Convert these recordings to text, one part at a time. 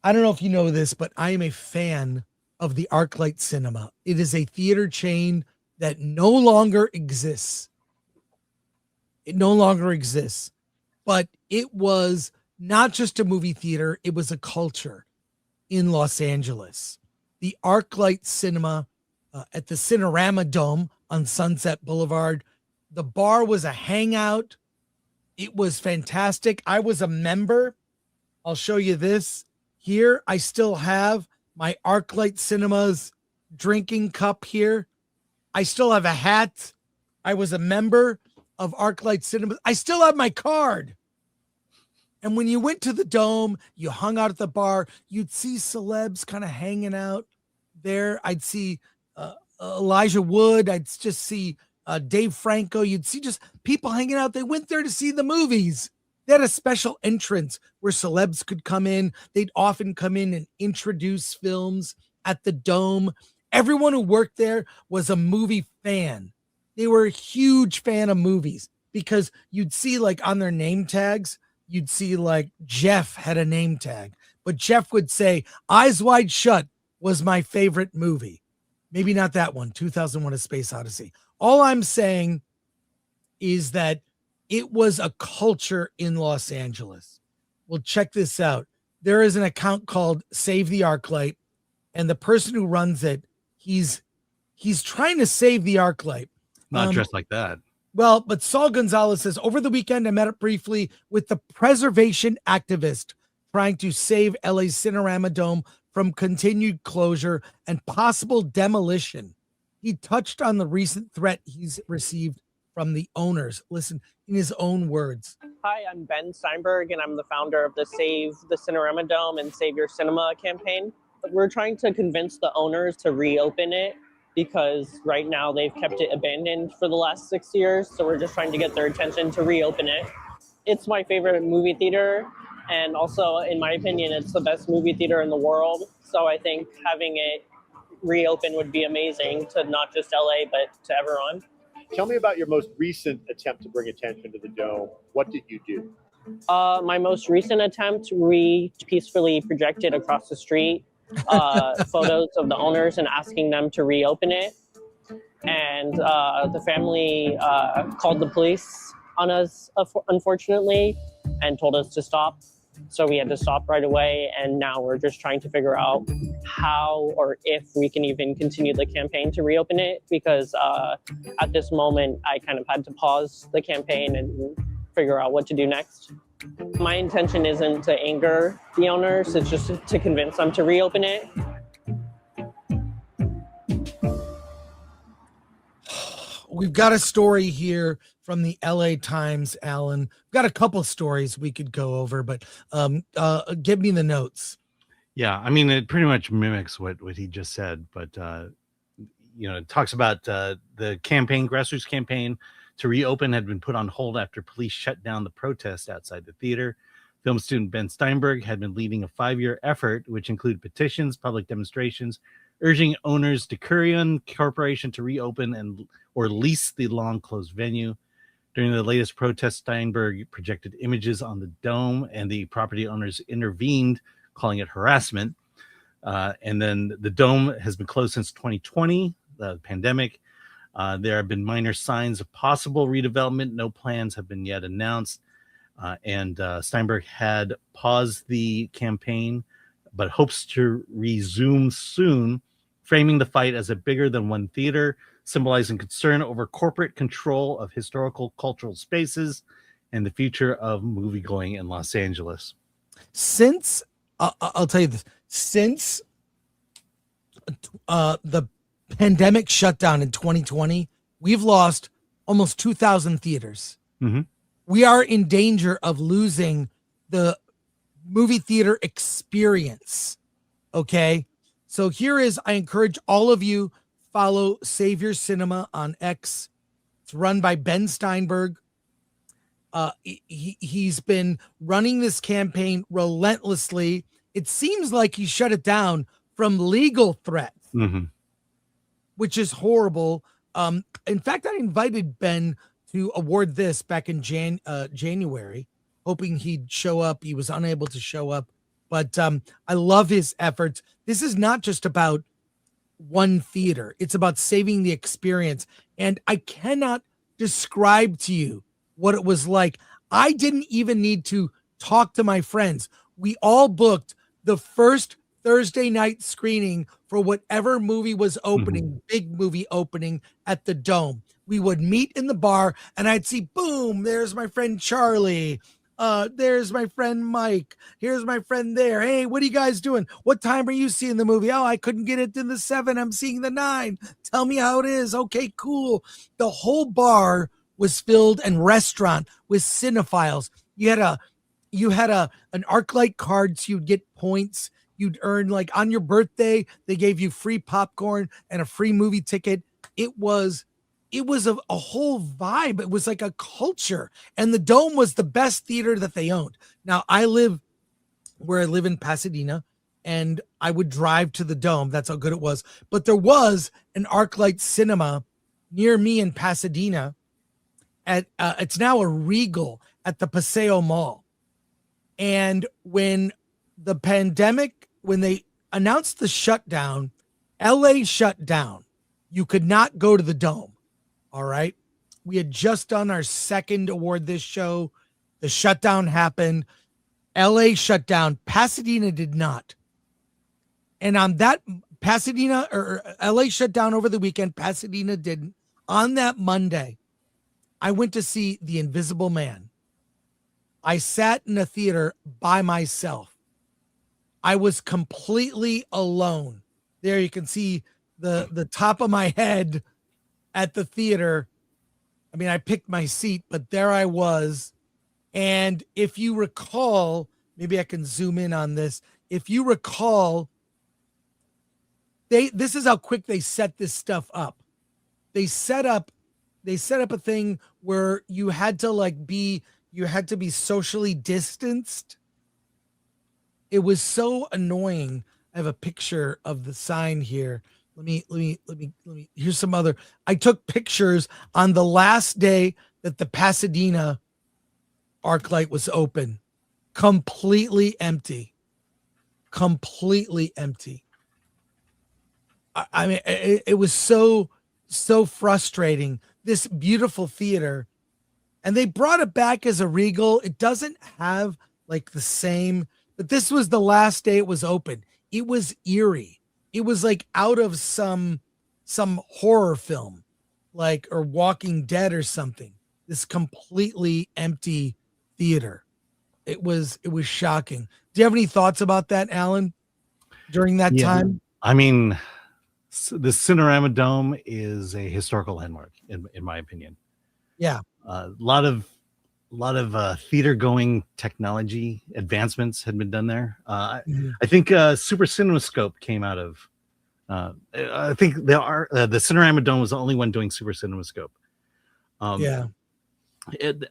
I don't know if you know this, but I am a fan of the Arclight Cinema. It is a theater chain that no longer exists. It no longer exists, but it was not just a movie theater, it was a culture in Los Angeles. The Arclight Cinema at the Cinerama Dome on Sunset Boulevard. The bar was a hangout. It was fantastic. I was a member. I'll show you this. Here, I still have my Arclight Cinemas drinking cup here. I still have a hat. I was a member of Arclight Cinemas. I still have my card. And when you went to the Dome, you hung out at the bar, you'd see celebs kind of hanging out there. I'd see Elijah Wood. I'd just see Dave Franco. You'd see just people hanging out. They went there to see the movies. They had a special entrance where celebs could come in. They'd often come in and introduce films at the Dome. Everyone who worked there was a movie fan. They were a huge fan of movies because you'd see like on their name tags, you'd see like Jeff had a name tag, but Jeff would say Eyes Wide Shut was my favorite movie. Maybe not that one, 2001: A Space Odyssey. All I'm saying is that it was a culture in Los Angeles. Well, check this out. There is an account called Save the Arclight, and the person who runs it, he's trying to save the Arclight. Not dressed like that. Well, but Saul Gonzalez says, over the weekend, I met up briefly with the preservation activist trying to save LA's Cinerama Dome from continued closure and possible demolition. He touched on the recent threat he's received from the owners. Listen in his own words. Hi, I'm Ben Steinberg, and I'm the founder of the Save the Cinerama Dome and Save Your Cinema campaign. We're trying to convince the owners to reopen it because right now they've kept it abandoned for the last 6 years. So we're just trying to get their attention to reopen it. It's my favorite movie theater. And also, in my opinion, it's the best movie theater in the world. So I think having it reopen would be amazing to not just LA, but to everyone. Tell me about your most recent attempt to bring attention to the Dome. What did you do? My most recent attempt, we peacefully projected across the street photos of the owners and asking them to reopen it. And the family called the police on us, unfortunately, and told us to stop. So we had to stop right away. And now we're just trying to figure out how or if we can even continue the campaign to reopen it. Because at this moment, I kind of had to pause the campaign and figure out what to do next. My intention isn't to anger the owners, it's just to convince them to reopen it. We've got a story here from the LA Times, Alan. We've got a couple stories we could go over, but give me the notes. Yeah, I mean, it pretty much mimics what he just said, but it talks about the campaign, grassroots campaign to reopen had been put on hold after police shut down the protest outside the theater. Film student Ben Steinberg had been leading a 5-year effort, which included petitions, public demonstrations, urging owners Decurion Corporation to reopen or lease the long-closed venue. During the latest protest, Steinberg projected images on the Dome, and the property owners intervened, calling it harassment. And then the Dome has been closed since 2020, the pandemic. There have been minor signs of possible redevelopment. No plans have been yet announced. And Steinberg had paused the campaign, but hopes to resume soon, framing the fight as a bigger than one theater, symbolizing concern over corporate control of historical cultural spaces and the future of moviegoing in Los Angeles. Since, I'll tell you this, since the pandemic shutdown in 2020, we've lost almost 2,000 theaters. Mm-hmm. We are in danger of losing the movie theater experience. Okay. So here is, I encourage all of you, follow Save Your Cinema on X. It's run by Ben Steinberg. He's been running this campaign relentlessly. It seems like he shut it down from legal threats, which is horrible. In fact, I invited Ben to award this back in January, hoping he'd show up. He was unable to show up. But I love his efforts. This is not just about one theater. It's about saving the experience. And I cannot describe to you what it was like. I didn't even need to talk to my friends. We all booked the first Thursday night screening for whatever movie was opening, big movie opening at the Dome. We would meet in the bar and I'd see, boom, there's my friend Charlie. There's my friend Mike. Here's my friend there. Hey, what are you guys doing? What time are you seeing the movie? Oh, I couldn't get it in the 7. I'm seeing the 9. Tell me how it is. Okay, cool. The whole bar was filled and restaurant with cinephiles. You had an Arclight card, so you'd get points. You'd earn, like, on your birthday, they gave you free popcorn and a free movie ticket. It was a whole vibe. It was like a culture. And the Dome was the best theater that they owned. Now, I live in Pasadena, and I would drive to the Dome. That's how good it was. But there was an Arclight cinema near me in Pasadena. It's now a Regal at the Paseo Mall. And when the pandemic, when they announced the shutdown, LA shut down. You could not go to the Dome. All right. We had just done our second award this show. The shutdown happened. LA shut down. Pasadena did not. And on that, Pasadena or LA shut down over the weekend. Pasadena didn't. On that Monday, I went to see The Invisible Man. I sat in a theater by myself. I was completely alone. There you can see the top of my head at the theater. I mean, I picked my seat, but there I was. And if you recall, maybe I can zoom in on this. If you recall, this is how quick they set this stuff up. They set up a thing where you had to be socially distanced. It was so annoying. I have a picture of the sign here. Let me, here's some other. I took pictures on the last day that the Pasadena Arclight was open. Completely empty. Completely empty. I mean, it was so frustrating. This beautiful theater. And they brought it back as a Regal. It doesn't have like the same, but this was the last day it was open. It was eerie. It was like out of some horror film, like, or Walking Dead or something. This completely empty theater. It was shocking. Do you have any thoughts about that, Alan, during that time? I mean, the Cinerama Dome is a historical landmark, in my opinion. Yeah. A lot of theater going technology advancements had been done there. I think Super CinemaScope came out of. I think the Cinerama Dome was the only one doing Super CinemaScope. Yeah.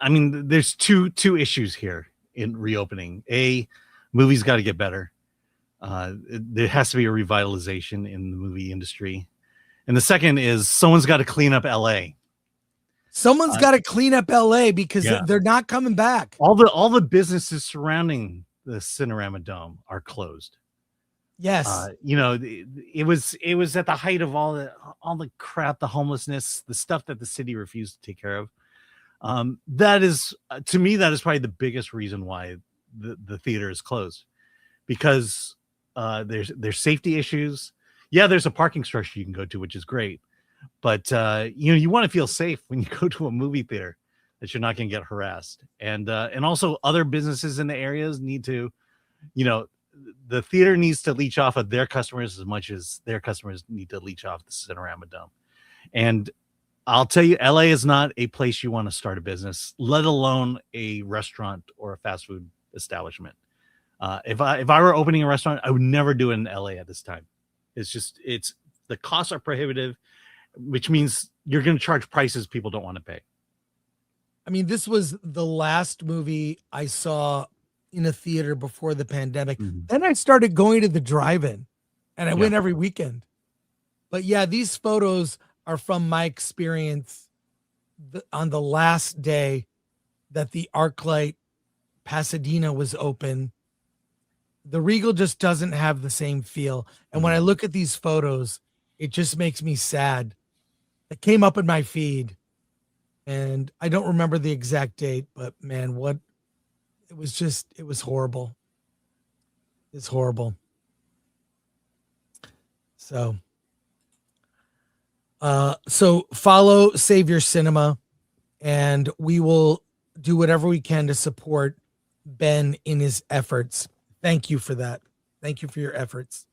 I mean, there's two issues here in reopening. A, movies got to get better. There has to be a revitalization in the movie industry, and the second is someone's got to clean up LA. Someone's got to clean up LA because they're not coming back. All the businesses surrounding the Cinerama Dome are closed. Yes. It was at the height of all the crap, the homelessness, the stuff that the city refused to take care of. That is, to me, that is probably the biggest reason why the theater is closed, because there's safety issues. Yeah, there's a parking structure you can go to, which is great. But you want to feel safe when you go to a movie theater, that you're not going to get harassed, and also other businesses in the areas need to, the theater needs to leech off of their customers as much as their customers need to leech off the Cinerama Dome. And I'll tell you, LA is not a place you want to start a business, let alone a restaurant or a fast food establishment. If I were opening a restaurant, I would never do it in LA at this time. It's the costs are prohibitive, which means you're going to charge prices people don't want to pay. I mean, this was the last movie I saw in a theater before the pandemic. Then I started going to the drive-in, and I went every weekend. But yeah, these photos are from my experience on the last day that the Arclight Pasadena was open. The Regal just doesn't have the same feel. And when I look at these photos, it just makes me sad. It came up in my feed, and I don't remember the exact date, but man, it was horrible. It's horrible. So follow Savior Cinema, and we will do whatever we can to support Ben in his efforts. Thank you for that. Thank you for your efforts.